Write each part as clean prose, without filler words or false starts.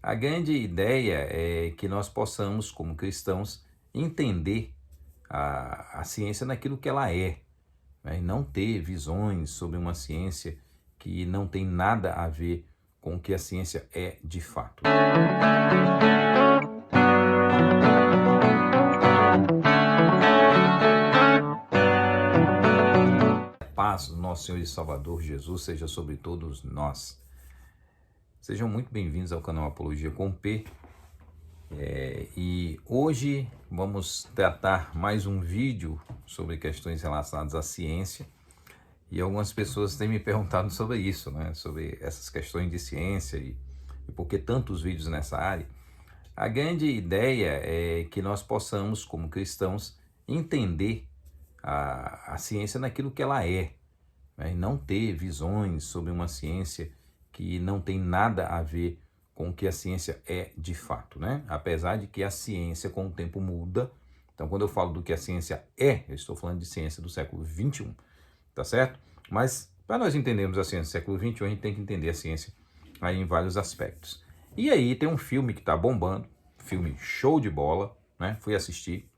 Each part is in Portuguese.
A grande ideia é que nós possamos, como cristãos, entender a ciência naquilo que ela é, né? E não ter visões sobre uma ciência que não tem nada a ver com o que a ciência é de fato. A paz do nosso Senhor e Salvador Jesus seja sobre todos nós. Sejam muito bem-vindos ao canal Apologia com P. E hoje vamos tratar mais um vídeo sobre questões relacionadas à ciência. E algumas pessoas têm me perguntado sobre isso, né? Sobre essas questões de ciência e por que tantos vídeos nessa área. A grande ideia é que nós possamos, como cristãos, entender a ciência naquilo que ela é, né? E não ter visões sobre uma ciência que não tem nada a ver com o que a ciência é de fato, né? Apesar de que a ciência com o tempo muda. Então, quando eu falo do que a ciência é, eu estou falando de ciência do século XXI, tá certo? Mas, para nós entendermos a ciência do século XXI, a gente tem que entender a ciência aí em vários aspectos. E aí tem um filme que está bombando, filme show de bola, né? Fui assistir,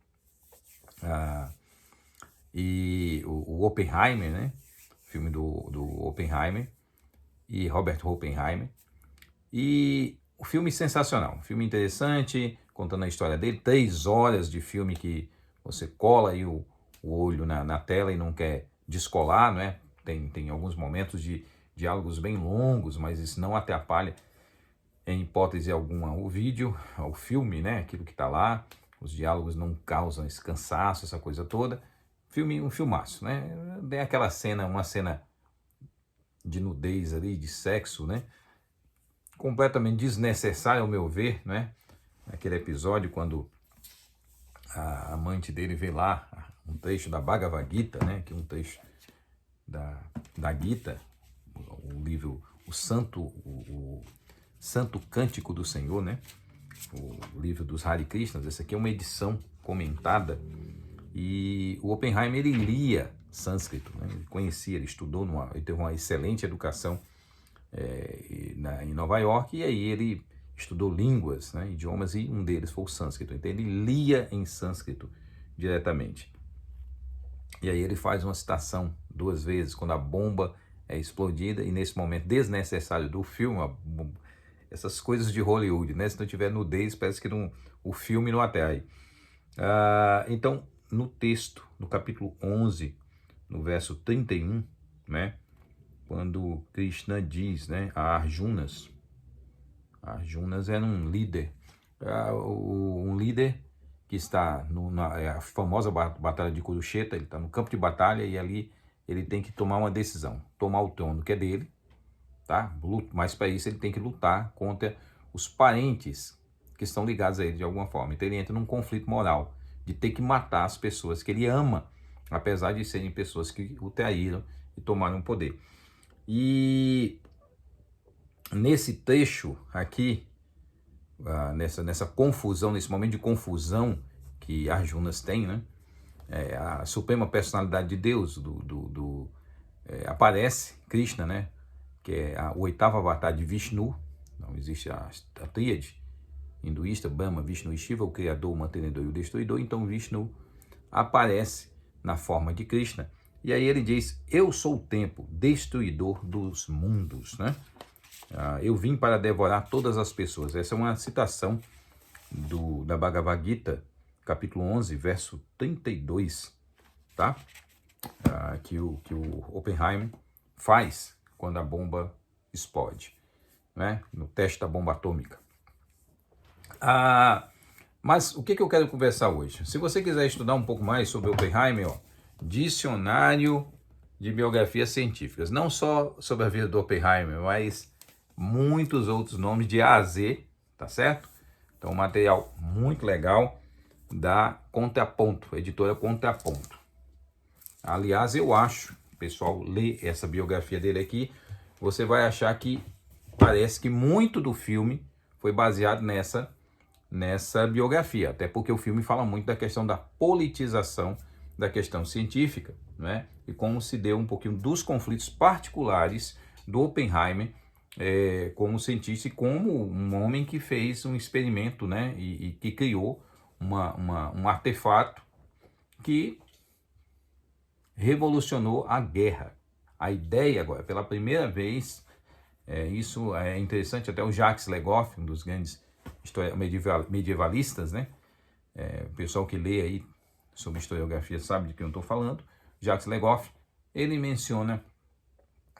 e o Oppenheimer, né? Filme do Oppenheimer e Robert Oppenheimer. E o filme sensacional, um filme interessante, contando a história dele, 3 horas de filme que você cola aí o olho na tela e não quer descolar, né? Tem alguns momentos de diálogos bem longos, mas isso não atrapalha, em hipótese alguma, o vídeo, o filme, né? Aquilo que está lá, os diálogos não causam esse cansaço, essa coisa toda. Um filmaço, né? Tem aquela cena, uma cena de nudez ali, de sexo, né? Completamente desnecessário ao meu ver, né? Aquele episódio quando a amante dele vê lá um trecho da Bhagavad Gita, né? Que é um trecho da Gita, o livro, o Santo Cântico do Senhor, né? O livro dos Hare Krishnas. Essa aqui é uma edição comentada e o Oppenheimer ele lia sânscrito, né? Ele conhecia, ele estudou, ele teve uma excelente educação em Nova York, e aí ele estudou línguas, né, idiomas, e um deles foi o sânscrito. Então ele lia em sânscrito diretamente. E aí ele faz uma citação 2 vezes, quando a bomba é explodida, e nesse momento desnecessário do filme, essas coisas de Hollywood, né? Se não tiver nudez, parece que o filme não atrai. Então, no texto, no capítulo 11, no verso 31, né? Quando Krishna diz, né, a Arjunas era um líder, um líder que está na famosa batalha de Kurukshetra. Ele está no campo de batalha e ali ele tem que tomar uma decisão, tomar o trono que é dele, tá? Mas para isso ele tem que lutar contra os parentes que estão ligados a ele de alguma forma. Então ele entra num conflito moral de ter que matar as pessoas que ele ama, apesar de serem pessoas que o traíram e tomaram o poder. E nesse trecho aqui, nessa confusão, nesse momento de confusão que Arjunas tem, né? A suprema personalidade de Deus aparece, Krishna, né? Que é o 8º avatar de Vishnu. Não existe a tríade hinduísta, Brahma, Vishnu e Shiva, o criador, o mantenedor e o destruidor. Então Vishnu aparece na forma de Krishna. E aí ele diz: eu sou o tempo, destruidor dos mundos, né? Eu vim para devorar todas as pessoas. Essa é uma citação da Bhagavad Gita, capítulo 11, verso 32, tá? Que o Oppenheimer faz quando a bomba explode, né? No teste da bomba atômica. Mas o que eu quero conversar hoje? Se você quiser estudar um pouco mais sobre Oppenheimer, dicionário de biografias científicas, não só sobre a vida do Oppenheimer, mas muitos outros nomes de A a Z, tá certo? Então, um material muito legal da Contraponto, editora Contraponto. Aliás, eu acho, o pessoal lê essa biografia dele aqui, você vai achar que parece que muito do filme foi baseado nessa biografia, até porque o filme fala muito da questão da politização da questão científica, né? E como se deu um pouquinho dos conflitos particulares do Oppenheimer como cientista e como um homem que fez um experimento, né, e que criou um artefato que revolucionou a guerra. A ideia agora, pela primeira vez, isso é interessante, até o Jacques Legoff, um dos grandes medievalistas, né, o pessoal que lê aí sobre historiografia sabe de que eu estou falando, Jacques Legoff, ele menciona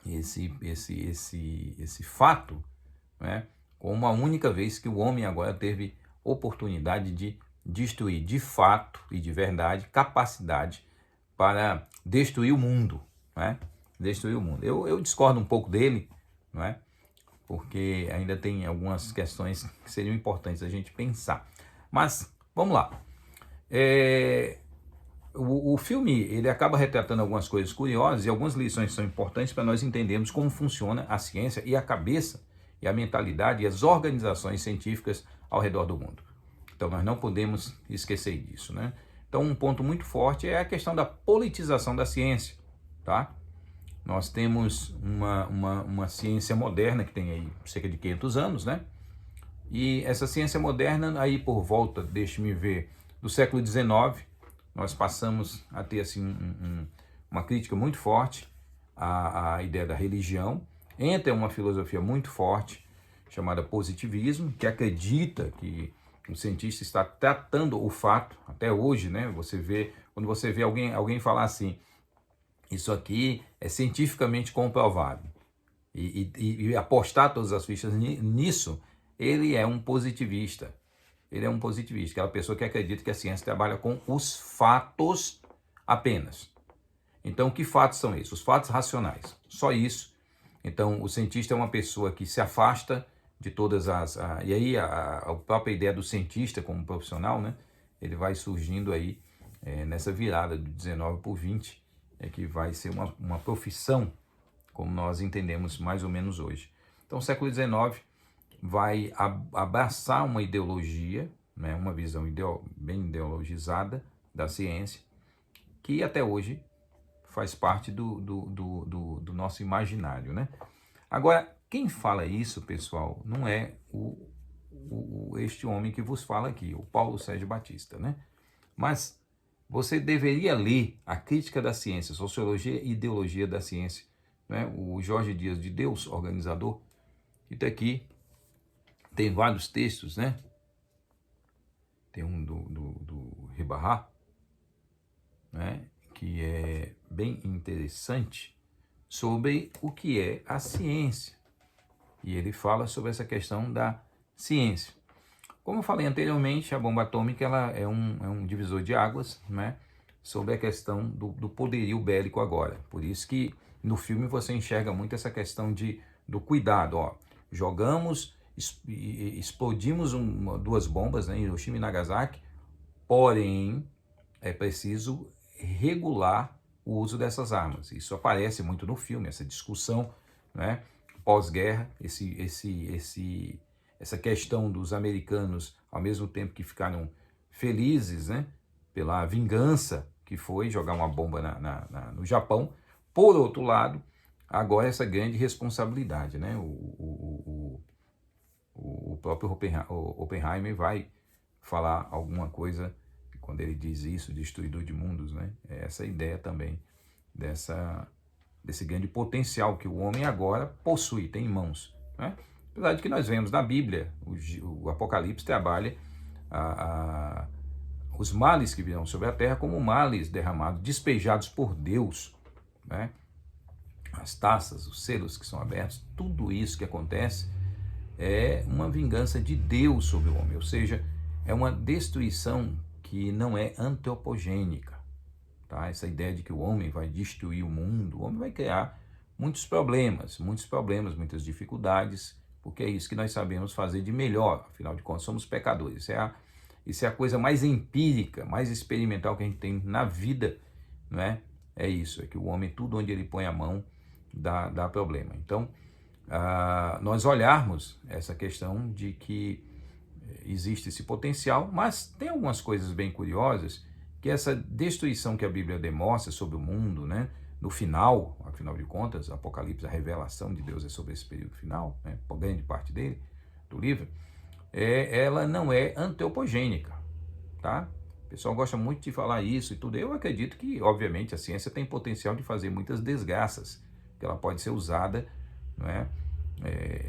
esse fato, né, como a única vez que o homem agora teve oportunidade de destruir de fato e de verdade capacidade para destruir o mundo, né? Destruir o mundo. Eu discordo um pouco dele, não é? Porque ainda tem algumas questões que seriam importantes a gente pensar. Mas vamos lá. O filme ele acaba retratando algumas coisas curiosas e algumas lições são importantes para nós entendermos como funciona a ciência e a cabeça e a mentalidade e as organizações científicas ao redor do mundo. Então nós não podemos esquecer disso, né? Então um ponto muito forte é a questão da politização da ciência, tá? Nós temos uma ciência moderna que tem aí cerca de 500 anos, né? E essa ciência moderna aí por volta, deixe-me ver, do século XIX, nós passamos a ter assim uma crítica muito forte à ideia da religião. Entra uma filosofia muito forte chamada positivismo, que acredita que o cientista está tratando o fato, até hoje, né? Quando você vê alguém falar assim, isso aqui é cientificamente comprovado, e apostar todas as fichas nisso, ele é um positivista. Ele é um positivista, aquela pessoa que acredita que a ciência trabalha com os fatos apenas. Então, que fatos são esses? Os fatos racionais, só isso. Então, o cientista é uma pessoa que se afasta de todas e aí a própria ideia do cientista como profissional, né? Ele vai surgindo aí nessa virada do 19 por 20, que vai ser uma profissão, como nós entendemos mais ou menos hoje. Então, o século XIX vai abraçar uma ideologia, né, uma visão bem ideologizada da ciência, que até hoje faz parte do nosso imaginário, né? Agora, quem fala isso, pessoal, não é este homem que vos fala aqui, o Paulo Sérgio Batista, né? Mas você deveria ler a Crítica da Ciência, Sociologia e Ideologia da Ciência, né? O Jorge Dias de Deus, organizador, que está aqui. Tem vários textos, né? Tem um do Ribarra, né? Que é bem interessante sobre o que é a ciência. E ele fala sobre essa questão da ciência. Como eu falei anteriormente, a bomba atômica ela é um divisor de águas, né? Sobre a questão do poderio bélico agora. Por isso que no filme você enxerga muito essa questão do cuidado. Ó, explodimos duas bombas, né, em Hiroshima e Nagasaki, porém é preciso regular o uso dessas armas. Isso aparece muito no filme, essa discussão, né, pós-guerra, essa questão dos americanos, ao mesmo tempo que ficaram felizes, né, pela vingança que foi jogar uma bomba no Japão, por outro lado, agora essa grande responsabilidade, né, o próprio Oppenheimer vai falar alguma coisa quando ele diz isso, destruidor de mundos, né? É essa ideia também desse grande potencial que o homem agora possui, tem em mãos, né? Apesar de que nós vemos na Bíblia, o Apocalipse trabalha os males que virão sobre a terra como males derramados, despejados por Deus, né? As taças, os selos que são abertos, tudo isso que acontece é uma vingança de Deus sobre o homem, ou seja, é uma destruição que não é antropogênica, tá? Essa ideia de que o homem vai destruir o mundo, o homem vai criar muitos problemas, muitas dificuldades, porque é isso que nós sabemos fazer de melhor, afinal de contas somos pecadores, isso é a coisa mais empírica, mais experimental que a gente tem na vida, não é? É isso, é que o homem, tudo onde ele põe a mão, dá problema. Então, nós olharmos essa questão de que existe esse potencial, mas tem algumas coisas bem curiosas, que essa destruição que a Bíblia demonstra sobre o mundo, né, no final, afinal de contas, Apocalipse, a revelação de Deus é sobre esse período final, né, por grande parte dele, do livro, ela não é antropogênica, tá? O pessoal gosta muito de falar isso e tudo. Eu acredito que, obviamente, a ciência tem potencial de fazer muitas desgraças, que ela pode ser usada, não é?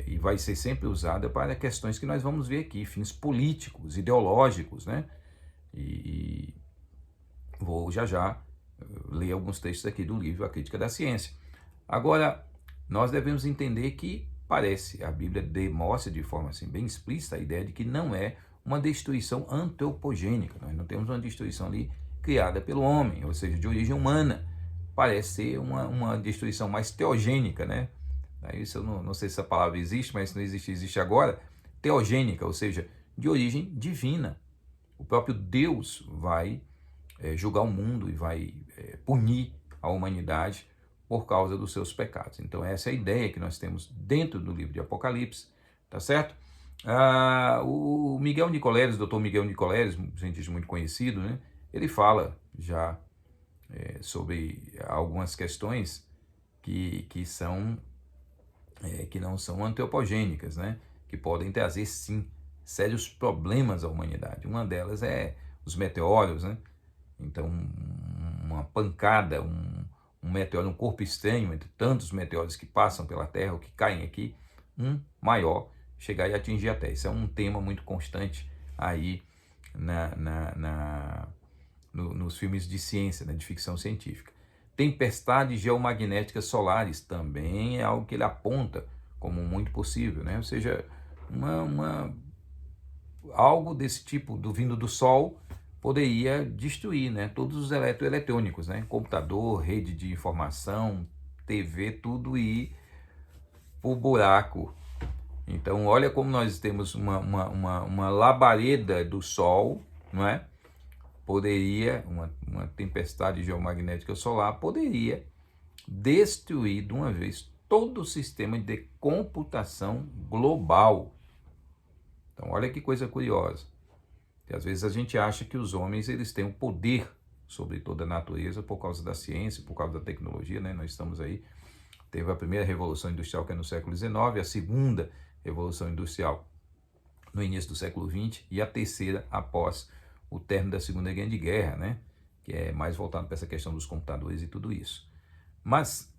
E vai ser sempre usada para questões que nós vamos ver aqui, fins políticos, ideológicos, né? E vou já ler alguns textos aqui do livro A Crítica da Ciência. Agora, nós devemos entender que a Bíblia demonstra de forma assim, bem explícita a ideia de que não é uma destruição antropogênica. Nós não temos uma destruição ali criada pelo homem, ou seja, de origem humana. Parece ser uma destruição mais teogênica, né? Isso eu não sei se essa palavra existe, mas se não existe, existe agora. Teogênica, ou seja, de origem divina. O próprio Deus vai julgar o mundo e vai punir a humanidade por causa dos seus pecados. Então essa é a ideia que nós temos dentro do livro de Apocalipse, tá certo? O Miguel Nicoleles, Dr. Miguel Nicoleles, um cientista muito conhecido, né? Ele fala já sobre algumas questões que não são antropogênicas, né? Que podem trazer, sim, sérios problemas à humanidade. Uma delas é os meteoros, né? Então, uma pancada, um meteoro, um corpo estranho, entre tantos meteoros que passam pela Terra ou que caem aqui, um maior chegar e atingir a Terra. Isso é um tema muito constante aí nos filmes de ciência, né, de ficção científica. Tempestades geomagnéticas solares também é algo que ele aponta como muito possível, né? Ou seja, algo desse tipo vindo do Sol poderia destruir, né, todos os eletroeletrônicos, né, computador, rede de informação, TV, tudo ir por buraco. Então, olha como nós temos uma labareda do Sol, não é? Uma tempestade geomagnética solar poderia destruir de uma vez todo o sistema de computação global. Então, olha que coisa curiosa. Que às vezes a gente acha que os homens eles têm um poder sobre toda a natureza por causa da ciência, por causa da tecnologia, né? Nós estamos aí, teve a primeira revolução industrial que é no século XIX, a segunda revolução industrial no início do século XX e a terceira após o término da Segunda Grande Guerra, né? Que é mais voltado para essa questão dos computadores e tudo isso. Mas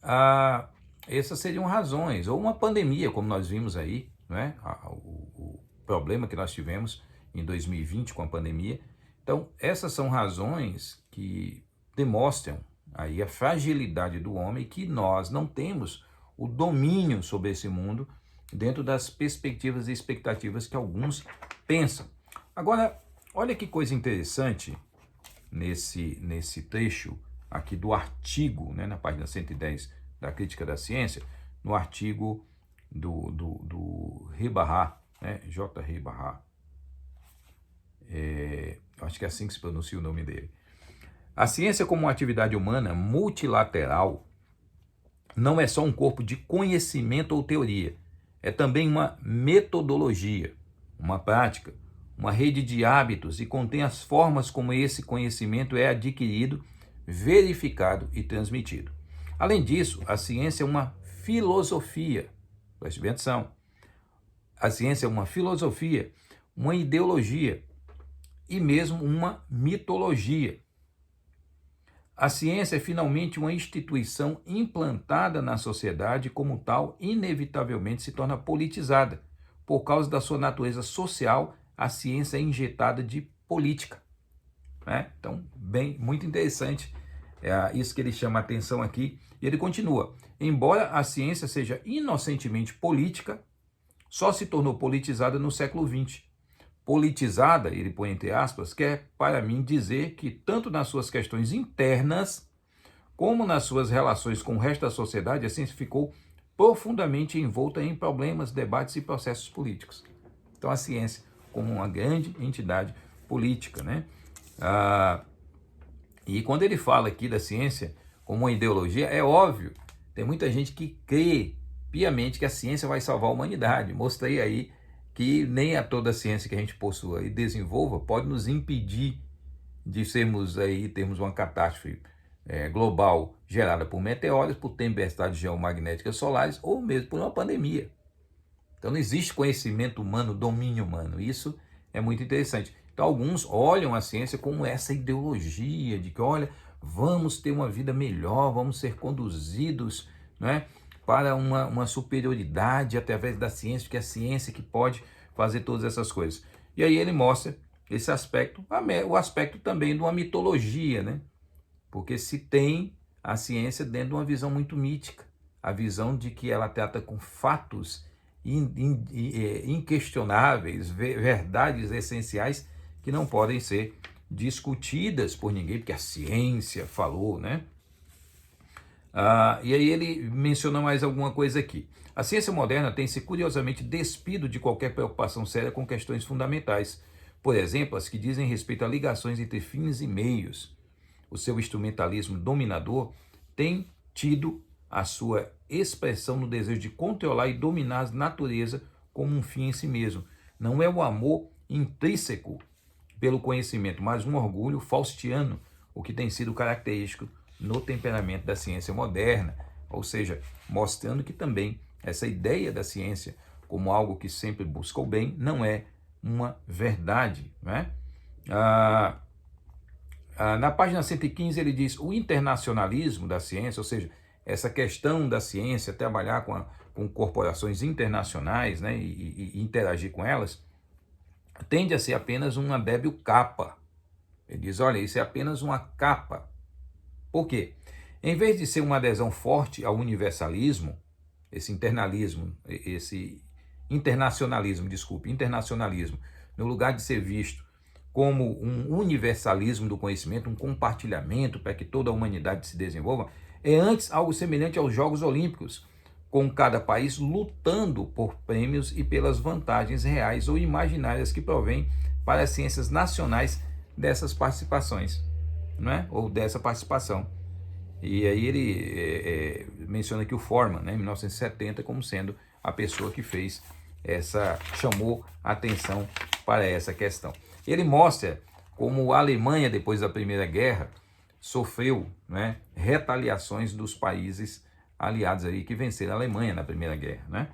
essas seriam razões, ou uma pandemia, como nós vimos aí, né? O problema que nós tivemos em 2020 com a pandemia. Então, essas são razões que demonstram aí a fragilidade do homem, que nós não temos o domínio sobre esse mundo dentro das perspectivas e expectativas que alguns pensam. Agora, olha que coisa interessante nesse trecho aqui do artigo, né, na página 110 da Crítica da Ciência, no artigo do Rebarra, né, J. Rebarra. Acho que é assim que se pronuncia o nome dele. A ciência como uma atividade humana multilateral não é só um corpo de conhecimento ou teoria, é também uma metodologia, uma prática, uma rede de hábitos e contém as formas como esse conhecimento é adquirido, verificado e transmitido. Além disso, a ciência é uma filosofia, preste bem atenção, a ciência é uma filosofia, uma ideologia, e mesmo uma mitologia. A ciência é finalmente uma instituição implantada na sociedade e, como tal, inevitavelmente se torna politizada. Por causa da sua natureza social, a ciência é injetada de política. Né? Então, muito interessante isso que ele chama a atenção aqui. E ele continua: embora a ciência seja inocentemente política, só se tornou politizada no século XX. Politizada, ele põe entre aspas, quer para mim dizer que tanto nas suas questões internas, como nas suas relações com o resto da sociedade, a ciência ficou profundamente envolta em problemas, debates e processos políticos. Então a ciência como uma grande entidade política, né? E quando ele fala aqui da ciência como uma ideologia, é óbvio, tem muita gente que crê piamente que a ciência vai salvar a humanidade. Mostrei aí que nem a toda a ciência que a gente possua e desenvolva pode nos impedir de termos uma catástrofe global gerada por meteoros, por tempestades geomagnéticas solares ou mesmo por uma pandemia. Então não existe conhecimento humano, domínio humano. Isso é muito interessante. Então alguns olham a ciência como essa ideologia de que, olha, vamos ter uma vida melhor, vamos ser conduzidos, né, para uma superioridade através da ciência, porque é a ciência que pode fazer todas essas coisas. E aí ele mostra esse aspecto, o aspecto também de uma mitologia, né? Porque se tem a ciência dentro de uma visão muito mítica, a visão de que ela trata com fatos inquestionáveis, verdades essenciais que não podem ser discutidas por ninguém, porque a ciência falou, né? E aí ele menciona mais alguma coisa aqui. A ciência moderna tem se curiosamente despido de qualquer preocupação séria com questões fundamentais, por exemplo, as que dizem respeito a ligações entre fins e meios. O seu instrumentalismo dominador tem tido a sua expressão no desejo de controlar e dominar a natureza como um fim em si mesmo. Não é o amor intrínseco pelo conhecimento, mas um orgulho faustiano, o que tem sido característico no temperamento da ciência moderna, ou seja, mostrando que também essa ideia da ciência como algo que sempre busca o bem não é uma verdade, né? Na página 115 ele diz: o internacionalismo da ciência, ou seja, essa questão da ciência trabalhar com corporações internacionais, né, e interagir com elas, tende a ser apenas uma débil capa. Ele diz, olha, isso é apenas uma capa. Por quê? Em vez de ser uma adesão forte ao universalismo, esse internacionalismo, no lugar de ser visto como um universalismo do conhecimento, um compartilhamento para que toda a humanidade se desenvolva, é antes algo semelhante aos Jogos Olímpicos, com cada país lutando por prêmios e pelas vantagens reais ou imaginárias que provêm para as ciências nacionais dessas participações, não é? Ou dessa participação. E aí ele menciona aqui o Forman, né, em 1970, como sendo a pessoa que chamou a atenção para essa questão. Ele mostra como a Alemanha, depois da Primeira Guerra, sofreu, né, retaliações dos países aliados aí que venceram a Alemanha na Primeira Guerra, né?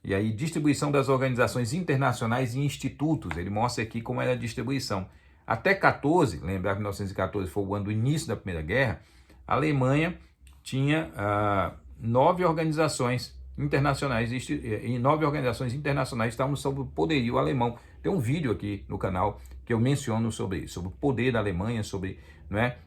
E aí distribuição das organizações internacionais e institutos, ele mostra aqui como era a distribuição. Até 14, lembrar que 1914 foi o ano do início da Primeira Guerra, a Alemanha tinha 9 organizações internacionais, e 9 organizações internacionais estavam sob o poderio alemão. Tem um vídeo aqui no canal que eu menciono sobre isso, sobre o poder da Alemanha, sobre, não é,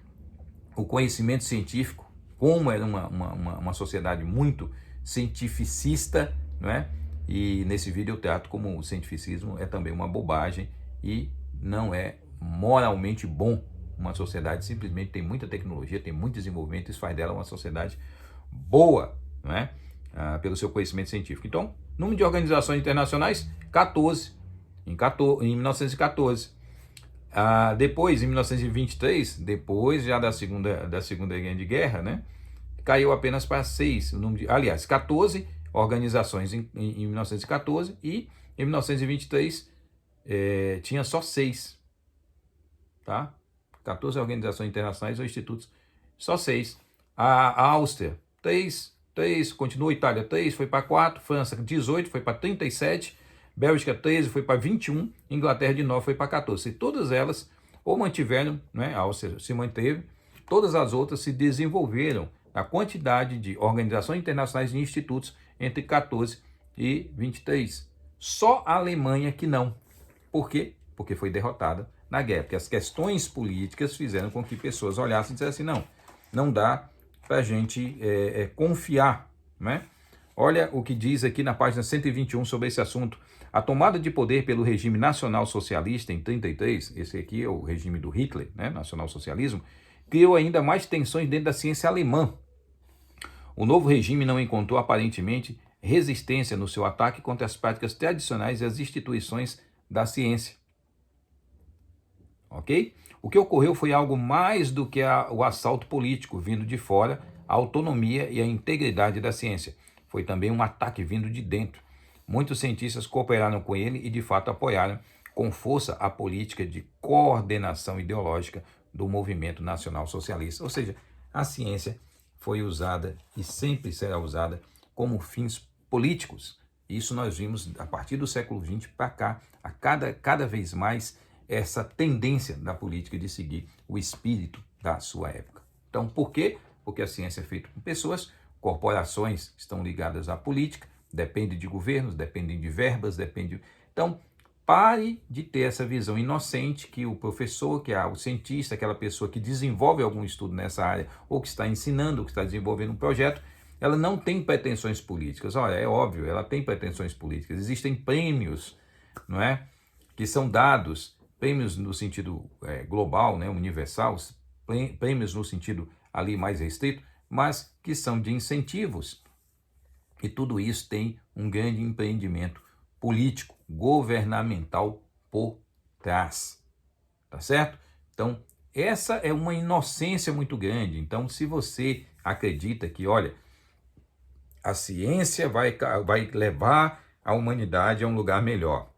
o conhecimento científico, como era uma sociedade muito cientificista, não é? E nesse vídeo eu trato como o cientificismo é também uma bobagem e não é moralmente bom. Uma sociedade simplesmente tem muita tecnologia, tem muito desenvolvimento, isso faz dela uma sociedade boa, não é? Pelo seu conhecimento científico. Então, número de organizações internacionais, 14, em 1914. Depois, em 1923, depois já da segunda Grande Guerra, né, caiu apenas para 6, aliás, 14 organizações em 1914 e em 1923 tinha só 6, tá? 14 organizações internacionais ou institutos, só 6. A Áustria, 3, continua, Itália 3, foi para 4, França 18, foi para 37, Bélgica 13, foi para 21, Inglaterra de 9 foi para 14. E todas elas ou mantiveram, né, a Áustria se manteve, todas as outras se desenvolveram a quantidade de organizações internacionais e institutos entre 14 e 23. Só a Alemanha que não. Por quê? Porque foi derrotada na guerra, porque as questões políticas fizeram com que pessoas olhassem e dissessem assim, não dá para a gente confiar, né? Olha o que diz aqui na página 121 sobre esse assunto. A tomada de poder pelo regime nacional socialista em 33, esse aqui é o regime do Hitler, né, nacional-socialismo, criou ainda mais tensões dentro da ciência alemã. O novo regime não encontrou aparentemente resistência no seu ataque contra as práticas tradicionais e as instituições da ciência. Ok? O que ocorreu foi algo mais do que o assalto político vindo de fora, a autonomia e a integridade da ciência. Foi também um ataque vindo de dentro. Muitos cientistas cooperaram com ele e, de fato, apoiaram com força a política de coordenação ideológica do movimento nacional socialista. Ou seja, a ciência foi usada e sempre será usada como fins políticos. Isso nós vimos a partir do século XX para cá, a cada vez mais essa tendência da política de seguir o espírito da sua época. Então, por quê? Porque a ciência é feita por pessoas, corporações estão ligadas à política, dependem de governos, dependem de verbas, Então, pare de ter essa visão inocente que o professor, que o cientista, aquela pessoa que desenvolve algum estudo nessa área, ou que está ensinando, ou que está desenvolvendo um projeto, ela não tem pretensões políticas. Olha, é óbvio, ela tem pretensões políticas. Existem prêmios, não é, que são dados, prêmios no sentido global, né, universal, prêmios no sentido ali mais restrito, mas que são de incentivos. E tudo isso tem um grande empreendimento político, governamental por trás. Tá certo? Então, essa é uma inocência muito grande. Então, se você acredita que, olha, a ciência vai levar a humanidade a um lugar melhor.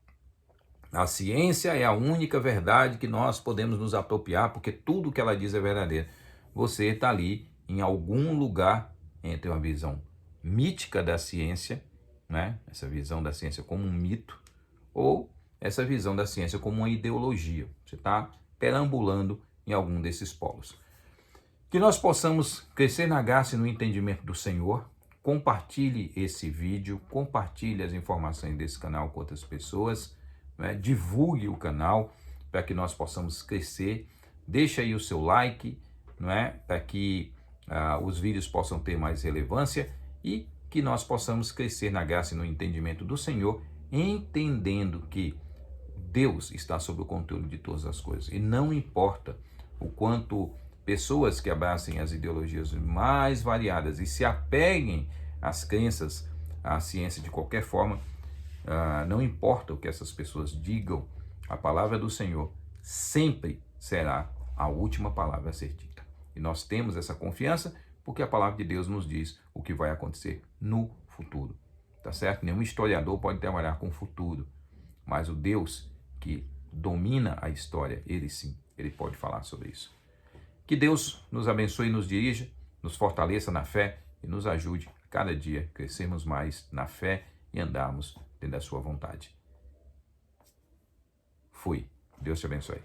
A ciência é a única verdade que nós podemos nos apropriar, porque tudo que ela diz é verdadeiro. Você está ali em algum lugar entre uma visão mítica da ciência, né? Essa visão da ciência como um mito, ou essa visão da ciência como uma ideologia. Você está perambulando em algum desses polos. Que nós possamos crescer na graça e no entendimento do Senhor. Compartilhe esse vídeo, compartilhe as informações desse canal com outras pessoas, né? Divulgue o canal para que nós possamos crescer. Deixe aí o seu like, não é? Para que os vídeos possam ter mais relevância e que nós possamos crescer na graça e no entendimento do Senhor, entendendo que Deus está sob o controle de todas as coisas. E não importa o quanto pessoas que abracem as ideologias mais variadas e se apeguem às crenças, à ciência de qualquer forma, não importa o que essas pessoas digam, a palavra do Senhor sempre será a última palavra a ser dita. E nós temos essa confiança porque a palavra de Deus nos diz o que vai acontecer no futuro. Tá certo? Nenhum historiador pode trabalhar com o futuro, mas o Deus que domina a história, ele sim, ele pode falar sobre isso. Que Deus nos abençoe e nos dirija, nos fortaleça na fé e nos ajude a cada dia crescermos mais na fé e andarmos dentro da sua vontade. Fui. Deus te abençoe.